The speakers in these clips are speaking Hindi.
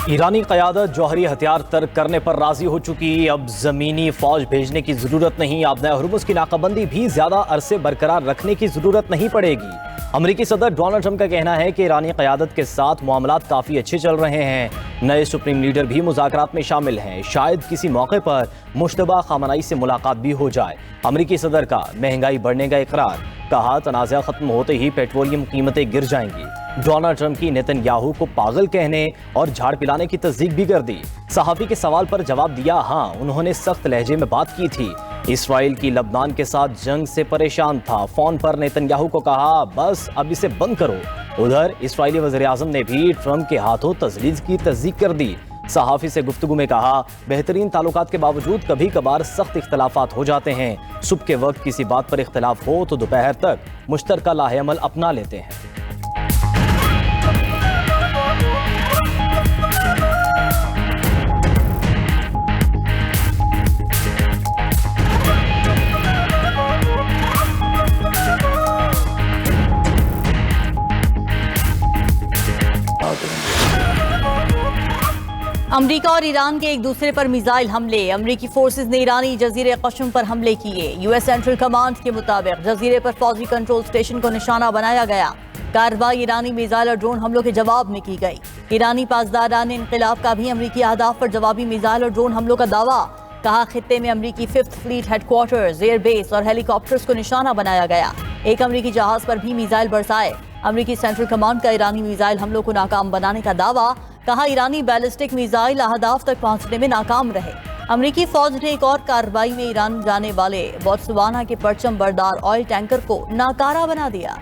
ईरानी क़यादत जौहरी हथियार तर्क करने पर राजी हो चुकी। अब ज़मीनी फ़ौज भेजने की ज़रूरत नहीं। अब नए हुर्मुज़ की नाकाबंदी भी ज़्यादा अरसे बरकरार रखने की ज़रूरत नहीं पड़ेगी। अमरीकी सदर डोनाल्ड ट्रंप का कहना है कि ईरानी क़यादत के साथ मामलात काफ़ी अच्छे चल रहे हैं। नए सुप्रीम लीडर भी मुज़ाकरात में शामिल हैं। शायद किसी मौके पर मुश्तबा ख़ामनई से मुलाकात भी हो जाए। अमरीकी सदर का महंगाई बढ़ने का इकरार, कहा तनाज़ा ख़त्म होते ही पेट्रोलियम कीमतें गिर जाएंगी। डोनाल्ड ट्रंप की नेतन्याहू को पागल कहने और झाड़ पिलाने की तस्दीक भी कर दी। सहाफ़ी के सवाल पर जवाब दिया, हाँ उन्होंने सख्त लहजे में बात की थी। इसराइल की लबनान के साथ जंग से परेशान था। फोन पर नेतन्याहू को कहा बस अब इसे बंद करो। उधर इसराइली वज़ीर-ए-आज़म ने भी ट्रंप के हाथों तजवीज़ की तस्दीक कर दी। सहाफ़ी से गुफ्तगू में कहा, बेहतरीन ताल्लुकात के बावजूद कभी कभार सख्त इख्तलाफात हो जाते हैं। सुबह के वक्त किसी बात पर इख्तलाफ हो तो दोपहर तक मुश्तरका लाहे-अमल अपना लेते हैं। अमरीका और ईरान के एक दूसरे पर मिसाइल हमले। अमरीकी फोर्सेस ने ईरानी जजीरे कशम पर हमले किए। यूएस सेंट्रल कमांड के मुताबिक जजीरे पर फौजी कंट्रोल स्टेशन को निशाना बनाया गया। कार्रवाई ईरानी मिसाइल और ड्रोन हमलों के जवाब में की गई। ईरानी पासदारान इनकलाब का भी अमरीकी अहदाफ पर जवाबी मिसाइल और ड्रोन हमलों का दावा। कहा खित्ते में अमरीकी 5th फ्लीट हेडक्वार्टर्स, एयरबेस और हेलीकॉप्टर्स को निशाना बनाया गया। एक अमरीकी जहाज पर भी मिसाइल बरसाए। अमरीकी सेंट्रल कमांड का ईरानी मिसाइल हमलों को नाकाम बनाने का दावा। कहा ईरानी बैलिस्टिक मिसाइल अहदाफ तक पहुंचने में नाकाम रहे। अमरीकी फौज ने एक और कार्रवाई में ईरान जाने वाले बोत्सवाना के परचम बरदार ऑयल टैंकर को नाकारा बना दिया।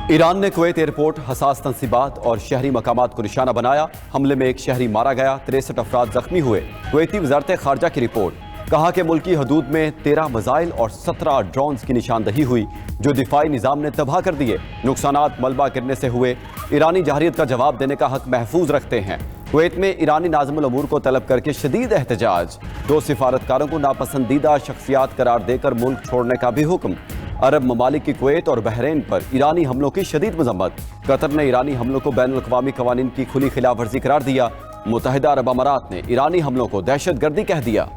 ईरान ने कुवैत एयरपोर्ट, हसास तंसीबात और शहरी मकामात को निशाना बनाया। हमले में एक शहरी मारा गया, 63 अफराद जख्मी हुए। कुवैती वजारत खारजा की रिपोर्ट, कहा कि मुल्की हदूद में 13 मिसाइल और 17 ड्रोन्स की निशानदही हुई जो दिफाई निज़ाम ने तबाह कर दिए। नुकसानात मलबा गिरने से हुए। ईरानी जहरियत का जवाब देने का हक महफूज रखते हैं। कुवैत में ईरानी नाज़िमुल अमूर को तलब करके शदीद एहतजाज। 2 सिफारतकारों को नापसंदीदा शख्सियात करार देकर मुल्क छोड़ने का भी हुक्म। अरब ममालिक की कुवैत और बहरीन पर ईरानी हमलों की शदीद मजम्मत। कतर ने ईरानी हमलों को बैनुल अक़वामी क़वानीन की खुली खिलाफ वर्जी करार दिया। मुत्तहिदा अरब अमारात ने ईरानी हमलों को दहशतगर्दी कह दिया।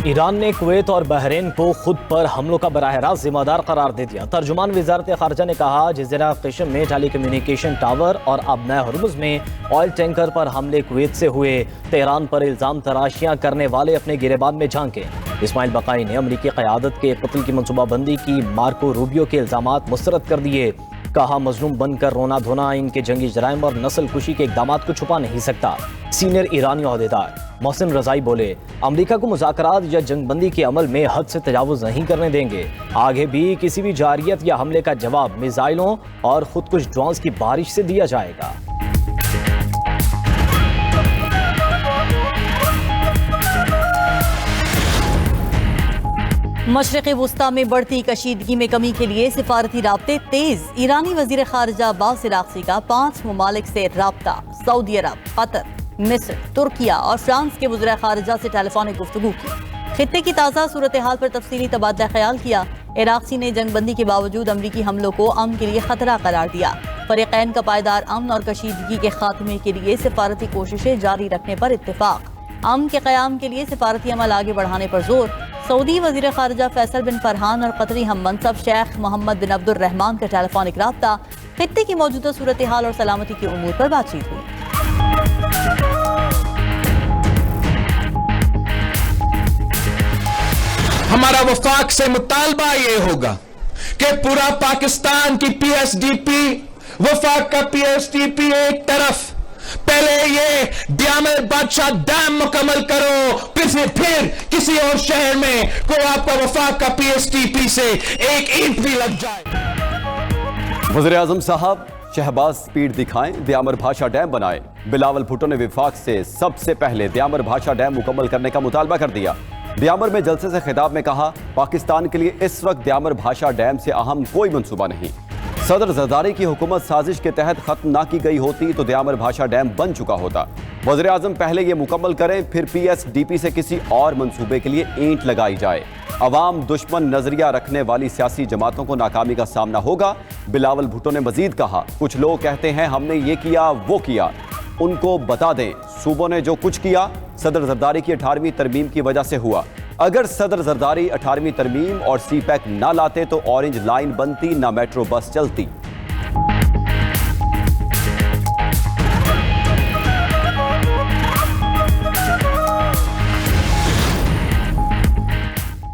ईरान ने कुवैत और बहरीन को खुद पर हमलों का बराह रास्त जिम्मेदार करार दे दिया। तर्जुमान वजारत खारजा ने कहा, जज़ीरा कशम में टेली कम्युनिकेशन टावर और अब नए हुर्मुज़ में ऑयल टैंकर पर हमले कुवैत से हुए। तेहरान पर इल्ज़ाम तराशियां करने वाले अपने गिरेबान में झांके। इस्माइल बकाई ने अमरीकी क़यादत के कत्ल की मनसूबाबंदी की मार्को रूबियो के इल्ज़ामात मुस्तरद कर दिए। कहा मजलूम बनकर रोना धोना इनके जंगी जराइम और नस्ल कुशी के इक़दामात को छुपा नहीं सकता। सीनियर ईरानी ओहदेदार मोहसिन रज़ाई बोले, अमरीका को मुज़ाकरात या जंगबंदी के अमल में हद से तजावुज़ नहीं करने देंगे। आगे भी किसी भी जारियत या हमले का जवाब मिसाइलों और खुदकुश ड्रोन्स की बारिश से दिया जाएगा। मशरिक़ वुस्ता में बढ़ती कशीदगी में कमी के लिए सिफारती राब्ते तेज। ईरानी वज़ीर ख़ारिजा अब्बास इराक़ची का 5 ममालिक से राब्ता। सऊदी अरब, कतर, मिस्र, तुर्किया और फ्रांस के वज़ीर ख़ारिजा से टेलीफोनिक गुफ्तगू की। खित्ते की ताज़ा सूरत हाल पर तफसीली तबादला ख्याल किया। इराक़ची ने जंगबंदी के बावजूद अमरीकी हमलों को अमन के लिए खतरा करार दिया। फ़रीक़ैन का पायदार अमन और कशीदगी के खात्मे के लिए सिफारती कोशिशें जारी रखने पर इत्तेफाक। अमन के क़याम के लिए सिफारती अमल आगे बढ़ाने पर जोर। सऊदी वज़ीर ख़ारिजा फैसल बिन फरहान और कतरी हम मनसब शेख मोहम्मद बिन अब्दुर्रहमान का टेलीफोनिक राब्ता। खित्ते की मौजूदा सूरत हाल और सलामती के उमूर पर बातचीत हुई। हमारा वफाक से मुतालबा ये होगा कि पूरा पाकिस्तान की पीएसडीपी, वफाक का पीएसडीपी एक तरफ, पहले ये दियामर बादशाह डैम मुकम्मल करो, फिर किसी और शहर में को आपका वफाक का पीएसडीपी से एक ईंट भी लग जाए। वज़ीर आज़म साहब शहबाज स्पीड दिखाएं, दियामर भाषा डैम बनाए। बिलावल भुट्टो ने विफाक से सबसे पहले दियामर भाषा डैम मुकम्मल करने का मुतालबा कर दिया। द्यामर में जलसे से खिताब में कहा, पाकिस्तान के लिए इस वक्त द्यामर भाषा डैम से अहम कोई मंसूबा नहीं। सदर जरदारी की हुकूमत साजिश के तहत खत्म ना की गई होती तो द्यामर भाषा डैम बन चुका होता। वज़ीर आज़म पहले ये मुकम्मल करें, फिर PSDP से किसी और मंसूबे के लिए ईंट लगाई जाए। अवाम दुश्मन नजरिया रखने वाली सियासी जमातों को नाकामी का सामना होगा। बिलावल भुट्टो ने मजीद कहा, कुछ लोग कहते हैं हमने ये किया वो किया, उनको बता दें सूबों ने जो कुछ किया सदर जरदारी की 18वीं तरमीम की वजह से हुआ। अगर सदर जरदारी 18वीं तरमीम और CPEC ना लाते तो ऑरेंज लाइन बनती, ना मेट्रो बस चलती।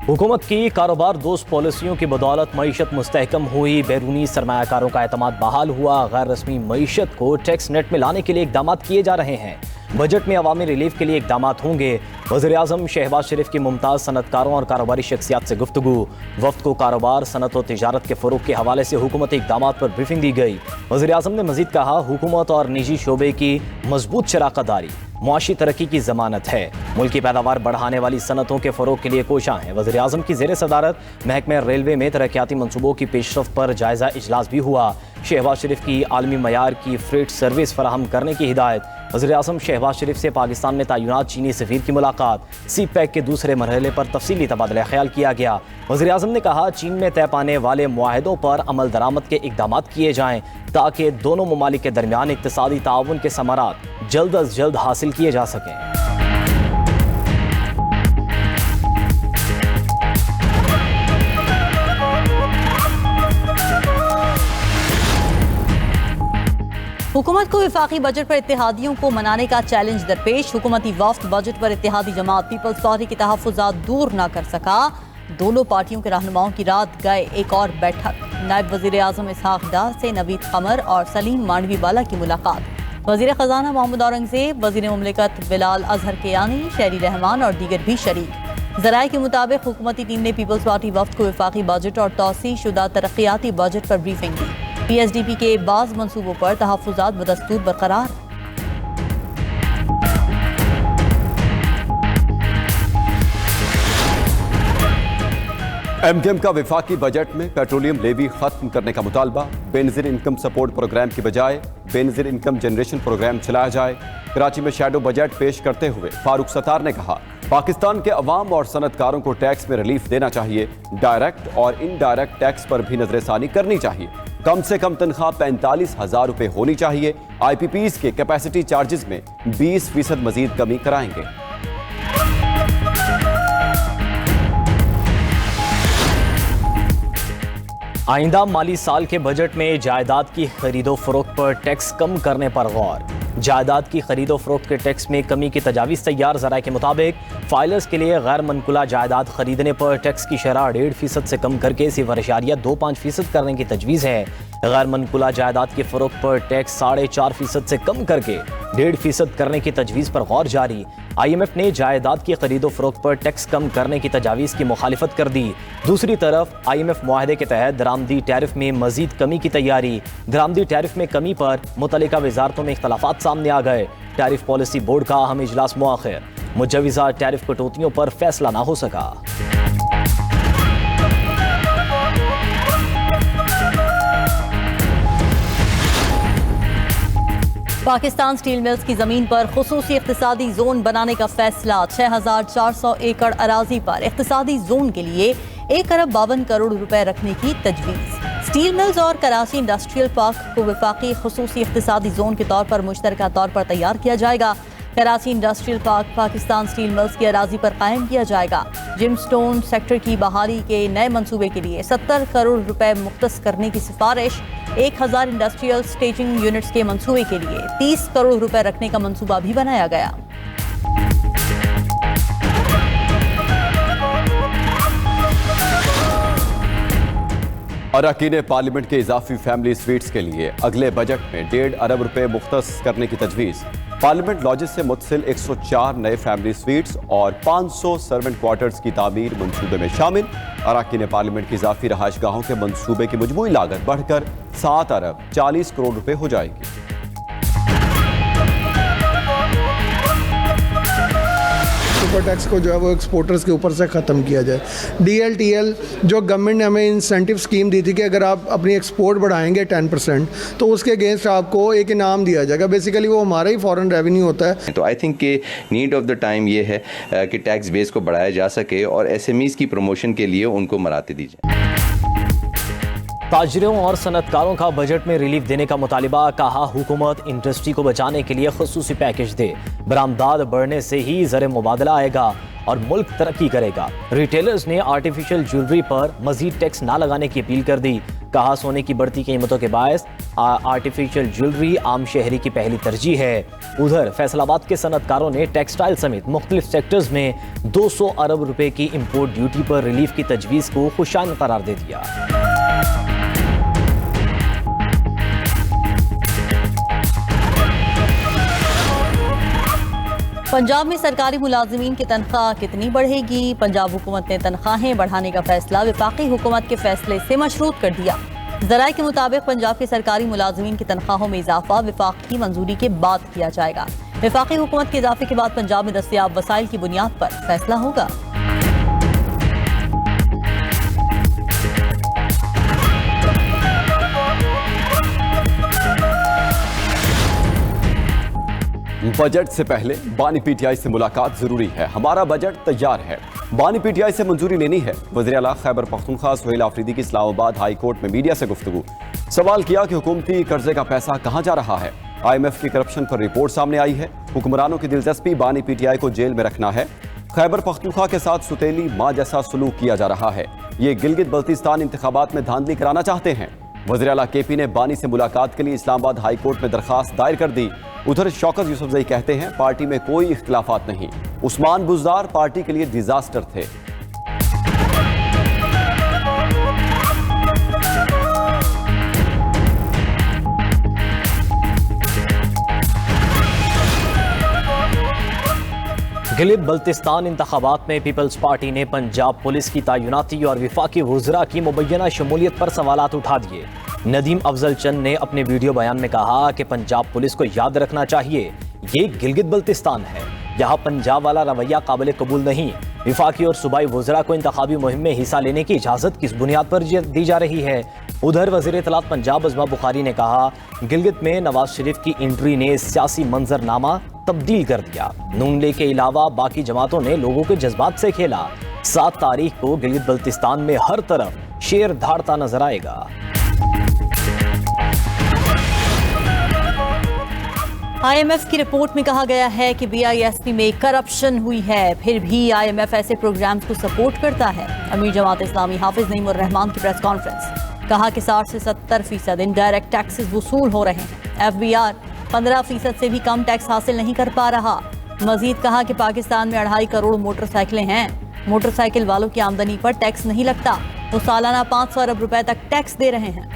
हुकूमत की कारोबार दोस्त पॉलिसियों की बदौलत मईशत मुस्तहकम हुई, बैरूनी सरमायाकारों का एतमाद बहाल हुआ। गैर रस्मी मईशत को टैक्स नेट में लाने के लिए इकदाम किए जा रहे हैं। बजट में अवामी रिलीफ के लिए इकदाम होंगे। वज़ीर आज़म शहबाज शरीफ की मुमताज़ सनतकारों और कारोबारी शख्सियात से गुफ्तगू। वफ्द को कारोबार, सनत और तिजारत के फ़रोग़ के हवाले से हुकूमती इकदाम पर ब्रीफिंग दी गई। वज़ीर आज़म ने मज़ीद कहा, हुकूमत और निजी शोबे की मजबूत शराकतदारी मुआशी तरक्की की ज़मानत है। मुल्की पैदावार बढ़ाने वाली सनतों के फ़रोग़ के लिए कोशां है। वज़ीर आज़म की ज़ेर सदारत महकमे रेलवे में तरक्याती मनसूबों की पेशरफ्त पर जायज़ा इजलास भी हुआ। शहबाज शरीफ की आलमी मयार की फ्रेट सर्विस फराहम करने की हिदायत। वज़ीर आज़म शहबाज शरीफ से पाकिस्तान में तैनात चीनी सफ़ीर की मुलाकात। CPEC के दूसरे मरहले पर तफसीली तबादला ख्याल किया गया। वज़ीर आज़म ने कहा, चीन में तय पाने वाले मुआहदों पर अमल दरामद के इक़दाम किए जाएँ ताकि दोनों ममालिक के दरमियान इक़्तिसादी ताउन के समारात जल्द अज जल्द हासिल किए जा सकें। हुकूमत को वफाकी बजट पर इत्तेहादियों को मनाने का चैलेंज दरपेश। हुकूमती वफ्द बजट पर इत्तेहादी जमात पीपल्स पार्टी के तहफ़्फ़ुज़ात दूर न कर सका। दोनों पार्टियों के रहनुमाओं की रात गए एक और बैठक। नायब वज़ीर आज़म इसहाक डार से नवीद कमर और सलीम मांडवी बाला की मुलाकात। वज़ीर ख़जाना मोहम्मद औरंगज़ेब, वज़ीर मुमलिकत बिलाल अजहर कियानी, शहरी रहमान और दीगर भी शरीक। ज़राए के मुताबिक हुकूमती टीम ने पीपल्स पार्टी वफ्द को वफाकी बजट और तौसी शुदा तरक्याती बजट पर ब्रीफिंग दी। PSDP के बाज़ मंसूबों पर तहफ़्फ़ुज़ात बदस्तूर बरकरार। MKM का वफाकी बजट में पेट्रोलियम लेवी खत्म करने का मुतालबा। बेनज़ीर इनकम सपोर्ट प्रोग्राम की बजाय बेनज़ीर इनकम जनरेशन प्रोग्राम चलाया जाए। कराची में शैडो बजट पेश करते हुए फारूक सत्तार ने कहा, पाकिस्तान के अवाम और सनतकारों को टैक्स में रिलीफ देना चाहिए। डायरेक्ट और इनडायरेक्ट टैक्स पर भी नजरसानी करनी चाहिए। कम से कम तनख्वाह 45,000 रुपए होनी चाहिए। IPPs के कैपेसिटी चार्जेस में 20% मजीद कमी कराएंगे। आइंदा माली साल के बजट में जायदाद की खरीदो फरोख्त पर टैक्स कम करने पर गौर। जायदाद की खरीदो फरोख्त के टैक्स में कमी की तजावीज़ तैयार। ज़राए के मुताबिक फाइलर्स के लिए गैर मनकुला जायदाद खरीदने पर टैक्स की शरह 1.5% से कम करके 0.25% करने की तजवीज़ है। गैर मनकुला जायदाद की फरोख्त पर टैक्स 4.5% से कम करके 1.5% करने की तजवीज़ पर गौर जारी। IMF ने जायदाद की खरीदो फरोख्त पर टैक्स कम करने की तजावीज़ की मुखालिफत कर दी। दूसरी तरफ IMF मुआहदे के तहत दरामदी टैरिफ में मजीद कमी की तैयारी। दरामदी टैरिफ में कमी पर मुतल्लिका वजारतों में इख्तलाफात सामने आ गए। टैरिफ पॉलिसी बोर्ड का अहम इजलास मुआखिर। मुजव्वज़ा टैरिफ कटौतियों पर फैसला ना हो सका। पाकिस्तान स्टील मिल्स की जमीन पर खुसूसी इख्तिसादी जोन बनाने का फैसला। 6,400 एकड़ अराजी पर इख्तिसादी जोन के लिए 1 अरब 52 करोड़ रुपए रखने की तजवीज़। स्टील मिल्स और कराची इंडस्ट्रियल पार्क को वफाकी खुसूसी इख्तिसादी जोन के तौर पर मुश्तरका तौर पर तैयार किया जाएगा। Karachi industrial park Pakistan steel mills की अराजी पर कायम किया जाएगा। जिमस्टोन सेक्टर की बहाली के नए मंसूबे के लिए 70 करोड़ रुपए मुख्तस करने की सिफारिश। 1000 इंडस्ट्रियल स्टेजिंग यूनिट्स के मंसूबे के लिए 30 करोड़ रुपए रखने का मंसूबा भी बनाया गया। अरकान पार्लियामेंट के इजाफी फैमिली स्वीट्स के लिए अगले बजट में 1.5 अरब रुपए मुख्तस करने की तजवीज़। पार्लियामेंट लॉजेस से मुतसिल 104 नए फैमिली स्वीट्स और 500 सर्वेंट क्वार्टर्स की तामीर मंसूबे में शामिल। अरकान पार्लियामेंट की इजाफी रहायशगाहों के मंसूबे की मजमूई लागत बढ़कर 7 अरब 40 करोड़ रुपए हो जाएगी। ट्रांसफर टैक्स को जो है वो एक्सपोर्टर्स के ऊपर से ख़त्म किया जाए। DLTL जो गवर्नमेंट ने हमें इंसेंटिव स्कीम दी थी कि अगर आप अपनी एक्सपोर्ट बढ़ाएंगे 10% तो उसके अगेंस्ट आपको एक इनाम दिया जाएगा। बेसिकली वो हमारा ही फॉरेन रेवेन्यू होता है। तो आई थिंक कि नीड ऑफ द टाइम ये है कि टैक्स बेस को बढ़ाया जा सके और SMEs की प्रमोशन के लिए उनको मराते दी जाए। ताजिरों और सनतकारों का बजट में रिलीफ देने का मुतालिबा, कहा हुकूमत इंडस्ट्री को बचाने के लिए खसूसी पैकेज दे। बरामदात बढ़ने से ही ज़र मुबादला आएगा और मुल्क तरक्की करेगा। रिटेलर्स ने आर्टिफिशियल ज्वेलरी पर मजीद टैक्स ना लगाने की अपील कर दी। कहा सोने की बढ़ती कीमतों के बायस आर्टिफिशियल ज्वेलरी आम शहरी की पहली तरजीह है। उधर फैसलाबाद के सनतकारों ने टेक्सटाइल समेत मुख्तलिफ सेक्टर्स में 200 अरब रुपए की इम्पोर्ट ड्यूटी पर रिलीफ की तजवीज़ को खुशाइन करार दे दिया। पंजाब में सरकारी मुलाजिमीन की तनख्वाह कितनी बढ़ेगी? पंजाब हुकूमत ने तनख्वाहें बढ़ाने का फैसला वफाकी हुकूमत के फैसले से मशरूत कर दिया। ज़राए के मुताबिक पंजाब के सरकारी मुलाजिमीन की तनख्वाहों में इजाफा वफाक की मंजूरी के बाद किया जाएगा। वफाकी हुकूमत के इजाफे के बाद पंजाब में दस्तयाब वसाइल की बुनियाद पर फैसला होगा। बजट से पहले बानी PTI से मुलाकात जरूरी है। हमारा बजट तैयार है, बानी PTI से मंजूरी लेनी है। वज़ीर आला खैबर पख्तूनख्वा सुहेल आफरीदी की इस्लामाबाद हाई कोर्ट में मीडिया से गुफ्तगू। सवाल किया कि हुकूमती कर्जे का पैसा कहां जा रहा है। IMF की करप्शन पर रिपोर्ट सामने आई है। हुक्मरानों की दिलचस्पी बानी PTI को जेल में रखना है। खैबर पख्तूनख्वा के साथ सुतेली माँ जैसा सलूक किया जा रहा है। ये गिलगित बल्तिस्तान इंतखाबात में धांधली कराना चाहते हैं। वज़ीर आला KP ने बानी से मुलाकात के लिए इस्लामाबाद हाई कोर्ट में दरखास्त दायर कर दी। उधर शौकत यूसुफजई कहते हैं पार्टी में कोई इख्तिलाफात नहीं। उस्मान बुज़दार पार्टी के लिए डिजास्टर थे। गिलित बल्तिस्तान इंतखाबात में पीपल्स पार्टी ने पंजाब पुलिस की तैनाती और वफाकी वज़रा की मुबैना शमूलियत पर सवालात उठा दिए। नदीम अफजल चंद ने अपने वीडियो बयान में कहा कि पंजाब पुलिस को याद रखना चाहिए ये गिलगित बल्तिस्तान है, यहाँ पंजाब वाला रवैया काबिल कबूल नहीं। वफाकी और सूबाई वज़रा को इंतखाबी मुहिम में हिस्सा लेने की इजाज़त किस बुनियाद पर दी जा रही है। उधर वज़ीर इत्तलात पंजाब अज़मा बुखारी ने कहा गिलगित में नवाज शरीफ की एंट्री ने सियासी मंजरनामा तब्दील कर दिया। नून लीग के अलावा बाकी जमातों ने लोगों के जज्बात से खेला। 7 तारीख को गिलगित बल्तिस्तान में हर तरफ शेर धाड़ता नजर आएगा। IMF की रिपोर्ट में कहा गया है कि BISP में करप्शन हुई है, फिर भी IMF ऐसे प्रोग्राम्स को सपोर्ट करता है। अमीर जमात इस्लामी हाफिज नईमुर रहमान की प्रेस कॉन्फ्रेंस, कहा कि 60 से 70% इनडायरेक्ट टैक्सेस वसूल हो रहे हैं। FBR 15% से भी कम टैक्स हासिल नहीं कर पा रहा। मजीद कहा कि पाकिस्तान में 2.5 करोड़ मोटरसाइकिलें हैं, मोटरसाइकिल वालों की आमदनी पर टैक्स नहीं लगता। वो सालाना 500 अरब रुपए तक टैक्स दे रहे हैं।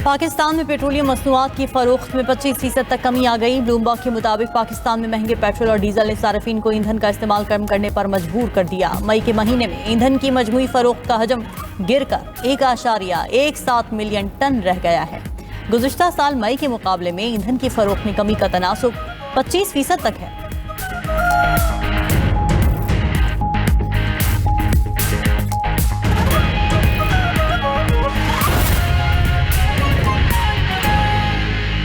पाकिस्तान में पेट्रोलियम मसनूआत की फरोख्त में 25% तक कमी आ गई। ब्लूमबर्ग के मुताबिक पाकिस्तान में महंगे पेट्रोल और डीजल ने सार्फिन को ईंधन का इस्तेमाल कम करने पर मजबूर कर दिया। मई के महीने में ईंधन की मजमूई फरोख्त का हजम गिरकर 1.17 मिलियन टन रह गया है। गुज़िश्ता साल मई के मुकाबले में ईंधन की फरोख्त में कमी का तनासुब 25% तक है।